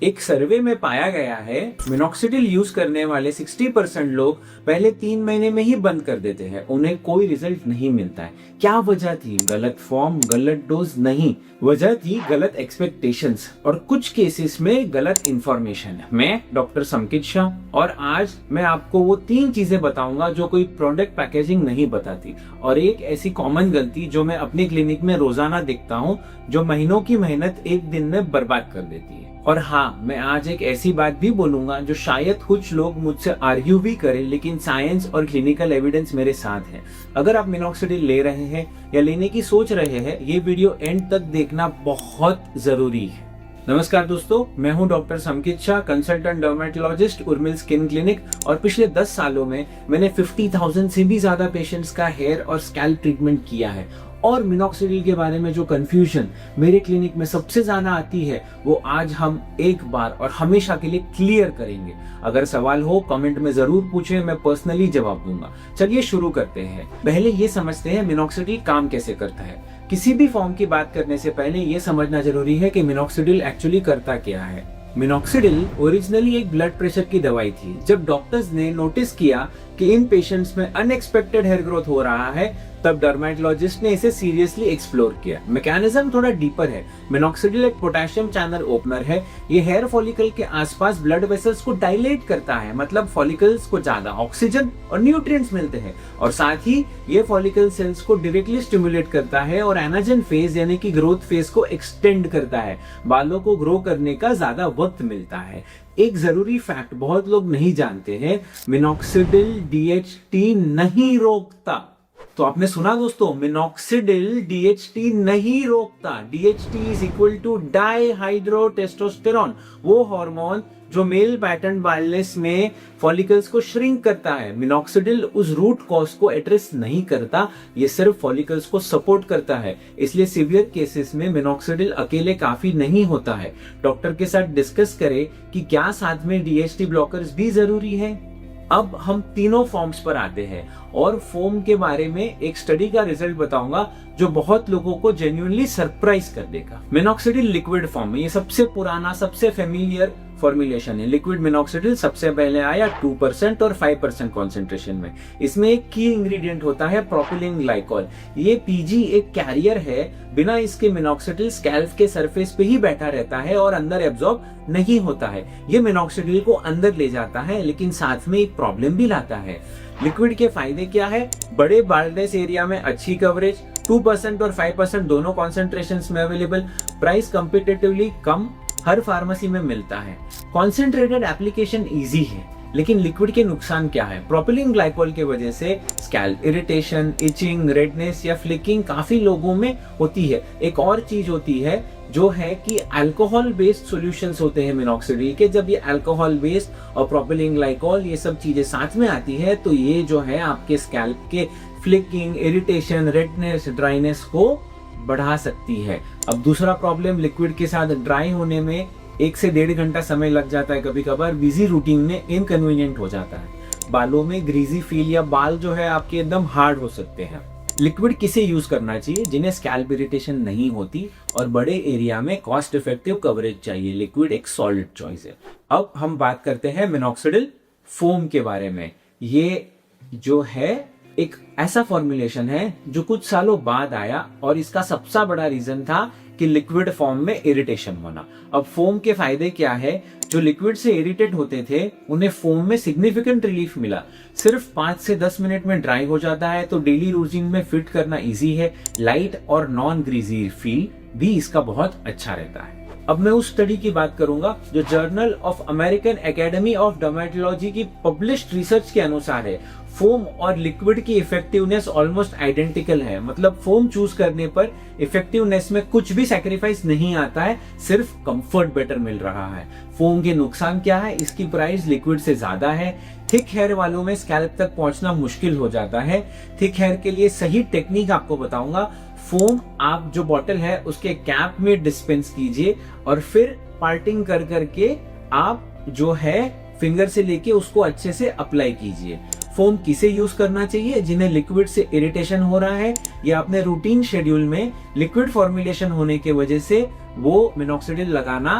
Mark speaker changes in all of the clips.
Speaker 1: एक सर्वे में पाया गया है मिनॉक्सिडिल यूज करने वाले 60% लोग पहले 3 महीने में ही बंद कर देते हैं, उन्हें कोई रिजल्ट नहीं मिलता है। क्या वजह थी? गलत फॉर्म, गलत डोज नहीं, वजह थी गलत एक्सपेक्टेशंस और कुछ केसेस में गलत इंफॉर्मेशन। मैं डॉक्टर समकित शाह और आज मैं आपको वो 3 चीजें बताऊंगा जो कोई प्रोडक्ट पैकेजिंग नहीं बताती, और एक ऐसी कॉमन गलती जो मैं अपनी क्लिनिक में रोजाना देखता हूँ, जो महीनों की मेहनत एक दिन में बर्बाद कर देती है। और हाँ, मैं आज एक ऐसी बात भी बोलूंगा जो शायद कुछ लोग मुझसे आर्ग्यू भी करें, लेकिन साइंस और क्लिनिकल एविडेंस मेरे साथ है। अगर आप मिनॉक्सिडिल ले रहे हैं या लेने की सोच रहे हैं, ये वीडियो एंड तक देखना बहुत जरूरी है। नमस्कार दोस्तों, मैं हूं doctor Samkit Shah, consultant dermatologist, Urmil skin clinic, और पिछले 10 सालों में मैंने 50,000 से भी ज्यादा पेशेंट्स का हेयर और स्कैल्प ट्रीटमेंट किया है। और मिनॉक्सिडिल के बारे में जो कंफ्यूजन मेरे क्लिनिक में सबसे ज्यादा आती है, वो आज हम एक बार और हमेशा के लिए क्लियर करेंगे। अगर सवाल हो कमेंट में जरूर पूछें, मैं पर्सनली जवाब दूंगा। चलिए शुरू करते हैं। पहले ये समझते हैं मिनॉक्सिडिल काम कैसे करता है। किसी भी फॉर्म की बात करने से पहले ये समझना जरूरी है कि मिनॉक्सिडिल एक्चुअली करता क्या है। मिनॉक्सिडिल ओरिजिनली एक ब्लड प्रेशर की दवाई थी। जब डॉक्टर्स ने नोटिस किया कि इन पेशेंट्स में अनएक्सपेक्टेड हेयर ग्रोथ हो रहा है, तब डर्मेटोलॉजिस्ट ने इसे सीरियसली एक्सप्लोर किया। मैकेनिज्म थोड़ा डीपर है। मिनॉक्सिडिल एक पोटेशियम चैनल ओपनर है। ये हेयर फॉलिकल के आसपास ब्लड वेसल्स को डायलेट करता है, मतलब फॉलिकल्स को ज्यादा ऑक्सीजन और न्यूट्रिएंट्स मिलते हैं, और साथ ही ये फॉलिकल सेल्स को डायरेक्टली स्टिमुलेट करता है और एनाजन फेज यानी कि ग्रोथ फेज को एक्सटेंड करता है। बालों को ग्रो करने का ज्यादा वक्त मिलता है। एक जरूरी फैक्ट बहुत लोग नहीं जानते हैं, मिनॉक्सिडिल डीएचटी नहीं रोकता। तो आपने सुना दोस्तों, मिनॉक्सिडिल डीएचटी नहीं रोकता। DHT is equal to dihydrotestosterone, वो हार्मोन जो मेल पैटर्न बाल्डनेस में फॉलिकल्स को श्रिंक करता है। मिनॉक्सिडिल उस रूट कॉज को एड्रेस नहीं करता, ये सिर्फ फॉलिकल्स को सपोर्ट करता है। इसलिए सीवियर केसेस में मिनॉक्सिडिल अकेले काफी नहीं होता है। डॉक्टर के साथ डिस्कस करें कि क्या साथ में डीएचटी ब्लॉकर्स भी जरूरी है। अब हम तीनों फॉर्म्स पर आते हैं और फोम के बारे में एक स्टडी का रिजल्ट बताऊंगा जो बहुत लोगों को जेन्युइनली सरप्राइज कर देगा। मिनॉक्सिडिल लिक्विड फॉर्म में, ये सबसे पुराना, सबसे फेमिलियर फॉर्मुलेशन है। लिक्विड मिनॉक्सिडिल सबसे पहले आया 2% और 5% कॉन्सेंट्रेशन में। इसमें एक की इंग्रेडिएंट होता है प्रोपिलीन ग्लाइकोल। ये पीजी एक कैरियर है। बिना इसके मिनॉक्सिडिल स्कैल्प के सरफेस पे ही बैठा रहता है और अंदर एब्जॉर्ब नहीं होता है। ये मिनॉक्सिडिल को अंदर ले जाता है, लेकिन साथ में एक प्रॉब्लम भी लाता है। लिक्विड के फायदे क्या है? बड़े बाल्डनेस एरिया में अच्छी कवरेज, 2% और 5% दोनों कॉन्सेंट्रेशंस में अवेलेबल, प्राइस कंपेटिटिवली कम, हर फार्मेसी में मिलता है। कॉन्सेंट्रेटेड एप्लीकेशन इजी है। लेकिन लिक्विड के नुकसान क्या है? प्रोपिलीन ग्लाइकोल की वजह से स्कैल्प इरिटेशन, इचिंग, रेडनेस या फ्लिकिंग काफी लोगों में होती है। एक और चीज होती है जो है कि अल्कोहल बेस्ड सॉल्यूशंस होते हैं मिनॉक्सिडिल के। जब ये अल्कोहल बेस्ड और प्रोपिलीन ग्लाइकोल ये सब चीजें साथ में आती है, तो ये जो है आपके स्कैल्प के फ्लिकिंग, इरिटेशन, रेडनेस, ड्राइनेस को बढ़ा सकती है। अब दूसरा प्रॉब्लम, लिक्विड के साथ ड्राई होने में 1 से 1.5 घंटा समय लग जाता है। कभी कभार बिजी रूटीन में इनकन्वीनियंट हो जाता है। बालों में ग्रीजी फील या बाल जो है आपके एकदम हार्ड हो सकते हैं। लिक्विड किसे यूज करना चाहिए? जिन्हें स्कैल्प इरिटेशन नहीं होती और बड़े एरिया में कॉस्ट इफेक्टिव कवरेज चाहिए। लिक्विड एक सॉलिड चॉइस है। अब हम बात करते हैं मिनॉक्सिडिल फोम के बारे में। ये जो है एक ऐसा फॉर्मुलेशन है जो कुछ सालों बाद आया, और इसका सबसे बड़ा रीजन था कि लिक्विड फॉर्म में इरिटेशन होना। अब फोम के फायदे क्या है? जो लिक्विड से इरिटेट होते थे उन्हें फोम में सिग्निफिकेंट रिलीफ मिला। सिर्फ 5 से 10 मिनट में ड्राई हो जाता है, तो डेली रूटीन में फिट करना इजी है। लाइट और नॉन ग्रीजी फील भी इसका बहुत अच्छा रहता है। अब मैं उस स्टडी की बात करूंगा जो journal of American academy of dermatology की पब्लिश्ड रिसर्च के अनुसार है। फोम और लिक्विड की इफेक्टिवनेस ऑलमोस्ट आइडेंटिकल है। मतलब फोम चूज करने पर इफेक्टिवनेस में कुछ भी सैक्रिफाइस नहीं आता है, सिर्फ कंफर्ट बेटर मिल रहा है। फोम के नुकसान क्या है? इसकी प्राइस लिक्विड से ज्यादा है। थिक हेयर वालों में स्कैल्प तक पहुंचना मुश्किल हो जाता है। थिक हेयर के लिए सही टेक्निक आपको बताऊंगा। फोम आप जो बॉटल है उसके कैप में डिस्पेंस कीजिए और फिर पार्टिंग कर करके आप जो है फिंगर से लेके उसको अच्छे से अप्लाई कीजिए। फोम किसे यूज करना चाहिए? जिन्हें लिक्विड से इरिटेशन हो रहा है या अपने रूटीन शेड्यूल में लिक्विड फॉर्मुलेशन होने की वजह से वो मिनॉक्सिडिल लगाना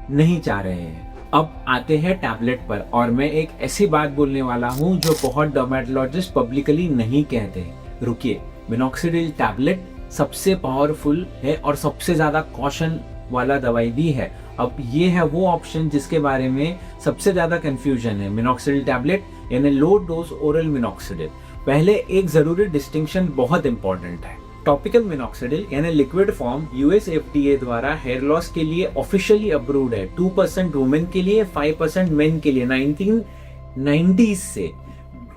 Speaker 1: नहीं चाह रहे हैं। अब आते हैं टैबलेट पर, और मैं एक ऐसी बात बोलने वाला हूं जो बहुत डर्मेटोलॉजिस्ट पब्लिकली नहीं कहते। रुकिए, मिनॉक्सिडिल टैबलेट सबसे पावरफुल है और सबसे ज्यादा कॉशन वाला दवाई भी है। अब ये है वो ऑप्शन जिसके बारे में सबसे ज्यादा कंफ्यूजन है। मिनॉक्सिडिल टैबलेट यानी लो डोज ओरल मिनॉक्सिडिल। पहले एक जरूरी डिस्टिंक्शन बहुत इंपॉर्टेंट है। टॉपिकल मिनॉक्सिडिल यानी लिक्विड फॉर्म यूएस एफडीए द्वारा हेयर लॉस के लिए ऑफिशियली अप्रूव्ड है। 2% वुमेन के लिए, 5% मेन के लिए 1990s से।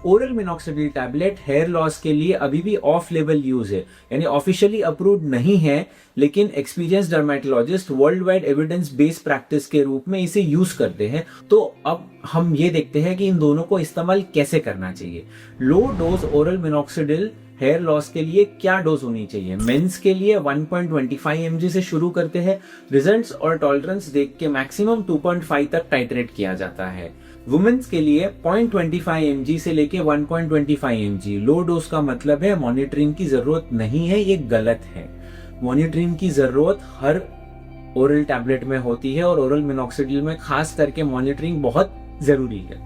Speaker 1: Oral minoxidil tablet hair loss के लिए अभी भी ऑफ लेवल यूज है, यानी ऑफिशियली अप्रूव्ड नहीं है, लेकिन experience dermatologist world wide evidence based practice के रूप में इसे यूज करते हैं। तो अब हम ये देखते हैं कि इन दोनों को इस्तेमाल कैसे करना चाहिए। Low dose oral minoxidil hair loss के लिए क्या डोज होनी चाहिए? मेंस के लिए 1.25 mg से शुरू करते हैं। रिजल्ट्स और टॉलरेंस देख के मैक्सिमम 2.5 तक टाइट्रेट किया जाता है। वुमेन्स के लिए 0.25 mg से लेके 1.25 mg। लो डोज का मतलब है मॉनिटरिंग की जरूरत नहीं है, ये गलत है। मॉनिटरिंग की जरूरत हर ओरल टैबलेट में होती है और ओरल मिनॉक्सिडिल में खास करके मॉनिटरिंग बहुत जरूरी है।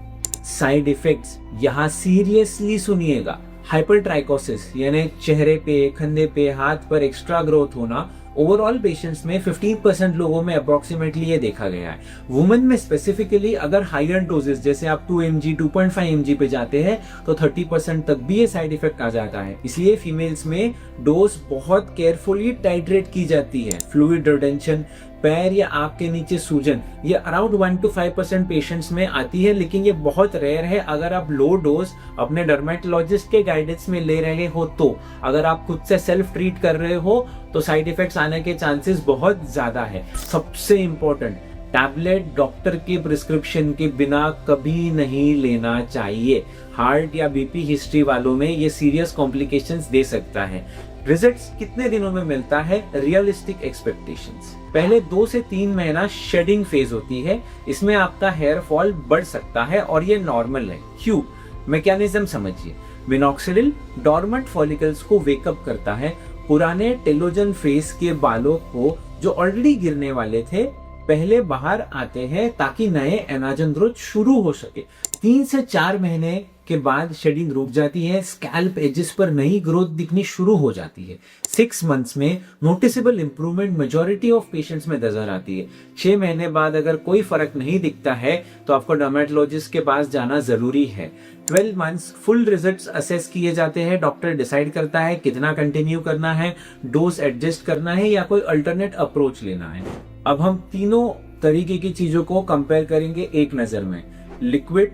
Speaker 1: साइड इफेक्ट्स यहाँ सीरियसली सुनिएगा। हाइपरट्राइकोसिस यानी चेहरे पे, कंधे पे, हाथ पर एक्स्ट्रा ग्रोथ होना ओवरऑल पेशेंट्स में 15% लोगों में अप्रोक्सीमेटली ये देखा गया है। वुमेन में स्पेसिफिकली अगर हायर डोजेस जैसे आप 2 mg 2.5 mg पे जाते हैं तो 30% तक भी ये साइड इफेक्ट आ जाता है। इसलिए फीमेल्स में डोज बहुत केयरफुली टाइट्रेट की जाती है। फ्लूइड रिटेंशन, पैर या आंख के नीचे सूजन, ये अराउंड 1 to 5% पेशेंट्स में आती है, लेकिन ये बहुत रेयर है। अगर आप लो डोज अपने डर्मेटोलॉजिस्ट के गाइडेंस में ले रहे हो तो, अगर आप खुद से सेल्फ ट्रीट कर रहे हो तो साइड इफेक्ट्स आने के चांसेस बहुत ज्यादा है। सबसे इंपॉर्टेंट, टैबलेट डॉक्टर के प्रिस्क्रिप्शन के बिना कभी नहीं लेना चाहिए। हार्ट या बीपी हिस्ट्री वालों में ये सीरियस कॉम्प्लिकेशंस दे सकता है। रिजल्ट्स कितने दिनों में मिलता है? रियलिस्टिक एक्सपेक्टेशंस, पहले 2 से 3 महीना शेडिंग फेज होती है। इसमें आपका हेयर फॉल बढ़ सकता है और ये नॉर्मल है। क्यों? मैकेनिज्म समझिए। मिनॉक्सिडिल डॉर्मेंट फॉलिकल्स को वेकअप करता है। पुराने टेलोजन फेज के बालों को जो ऑलरेडी गिरने वाले थे पहले बाहर आते हैं ताकि नए एनाजन ग्रोथ शुरू हो सके। 3 से 4 महीने के बाद शेडिंग रुक जाती है, स्कैल्प एजेस पर नई ग्रोथ दिखनी शुरू हो जाती है। 6 मंथ्स में noticeable improvement majority of patients में नजर आती है। 6 महीने बाद अगर कोई फर्क नहीं दिखता है तो आपको डर्मेटोलॉजिस्ट के पास जाना जरूरी है। 12 मंथ्स फुल रिजल्ट्स असेस किए जाते हैं। डॉक्टर डिसाइड करता है कितना कंटिन्यू करना है, डोज एडजस्ट करना है या कोई अल्टरनेट अप्रोच लेना है। अब हम तीनों तरीके की चीजों को कंपेयर करेंगे एक नजर में। लिक्विड,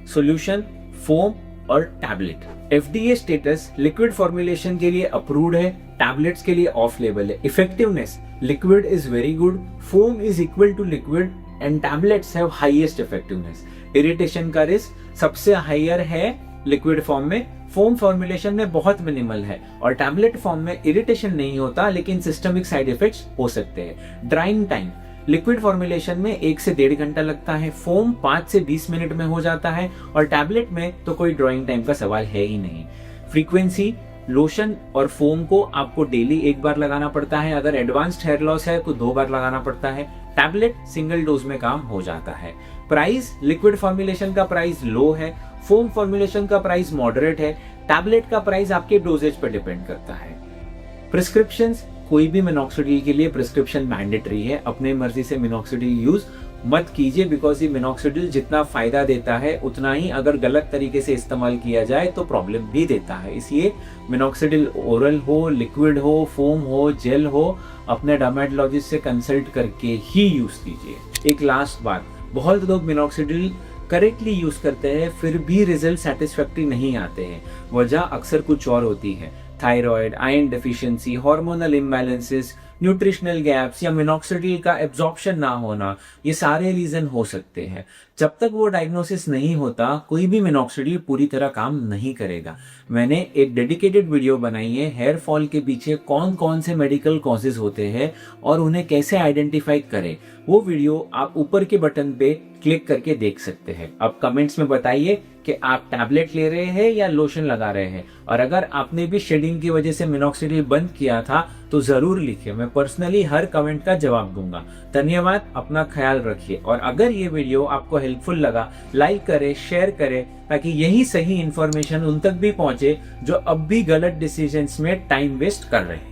Speaker 1: सॉल्यूशन, फोम और tablet. FDA status liquid formulation के लिए अप्रूव्ड है, टैबलेट्स के लिए ऑफ लेबल है। Effectiveness, liquid is very good, foam is equal to liquid and tablets have highest effectiveness. Irritation का रिस्क सबसे हायर है लिक्विड फॉर्म में, फोम फॉर्मुलेशन में बहुत मिनिमल है और टैबलेट फॉर्म में इरिटेशन नहीं होता लेकिन सिस्टमिक साइड इफेक्ट्स हो सकते हैं। ड्राइंग टाइम, लिक्विड फॉर्मुलेशन में 1 से 1.5 घंटा लगता है, फोम 5 से 20 मिनट में हो जाता है और टैबलेट में तो कोई ड्राइंग टाइम का सवाल है ही नहीं। फ्रीक्वेंसी, लोशन और फोम को आपको डेली 1 बार लगाना पड़ता है, अगर एडवांस्ड हेयर लॉस है तो 2 बार लगाना पड़ता है। टैबलेट सिंगल डोज में काम हो जाता है। प्राइस, लिक्विड फॉर्मुलेशन का प्राइस लो है, फोम फॉर्मुलेशन का प्राइस मॉडरेट है, टैबलेट का प्राइस आपके डोजेज पर डिपेंड करता है। प्रिस्क्रिप्शंस, कोई भी मिनॉक्सिडिल के लिए प्रिस्क्रिप्शन मैंडेटरी है। अपने मर्जी से मिनॉक्सिडिल यूज मत कीजिए, बिकॉज ये मिनॉक्सिडिल जितना फायदा देता है उतना ही अगर गलत तरीके से इस्तेमाल किया जाए तो प्रॉब्लम भी देता है। इसलिए मिनॉक्सिडिल ओरल हो, लिक्विड हो, फोम हो, जेल हो, अपने डर्मेटोलॉजिस्ट से कंसल्ट करके ही यूज कीजिए। एक लास्ट बात, बहुत लोग मिनॉक्सिडिल करेक्टली यूज करते हैं फिर भी रिजल्ट सेटिस्फैक्टरी नहीं आते हैं। वजह अक्सर कुछ और होती है। Thyroid, iron deficiency, hormonal imbalances, nutritional gaps या मिनॉक्सिडिल का एब्जॉर्प्शन ना होना, ये सारे रीजन हो सकते हैं। जब तक वो डायग्नोसिस नहीं होता कोई भी मिनॉक्सिडिल पूरी तरह काम नहीं करेगा। मैंने एक डेडिकेटेड वीडियो बनाई है हेयर फॉल के पीछे कौन कौन से मेडिकल कॉजेज होते हैं और उन्हें कैसे आइडेंटिफाई करें। वो वीडियो आप ऊपर के बटन पे क्लिक करके देख सकते हैं। अब कमेंट्स में बताइए कि आप टैबलेट ले रहे हैं या लोशन लगा रहे हैं, और अगर आपने भी शेडिंग की वजह से मिनॉक्सिडिल बंद किया था तो जरूर लिखिए, मैं पर्सनली हर कमेंट का जवाब दूंगा। धन्यवाद, अपना ख्याल रखिए, और अगर ये वीडियो आपको हेल्पफुल लगा लाइक करें, शेयर करें, ताकि यही सही इंफॉर्मेशन उन तक भी पहुंचे जो अब भी गलत डिसीजंस में टाइम वेस्ट कर रहे हैं।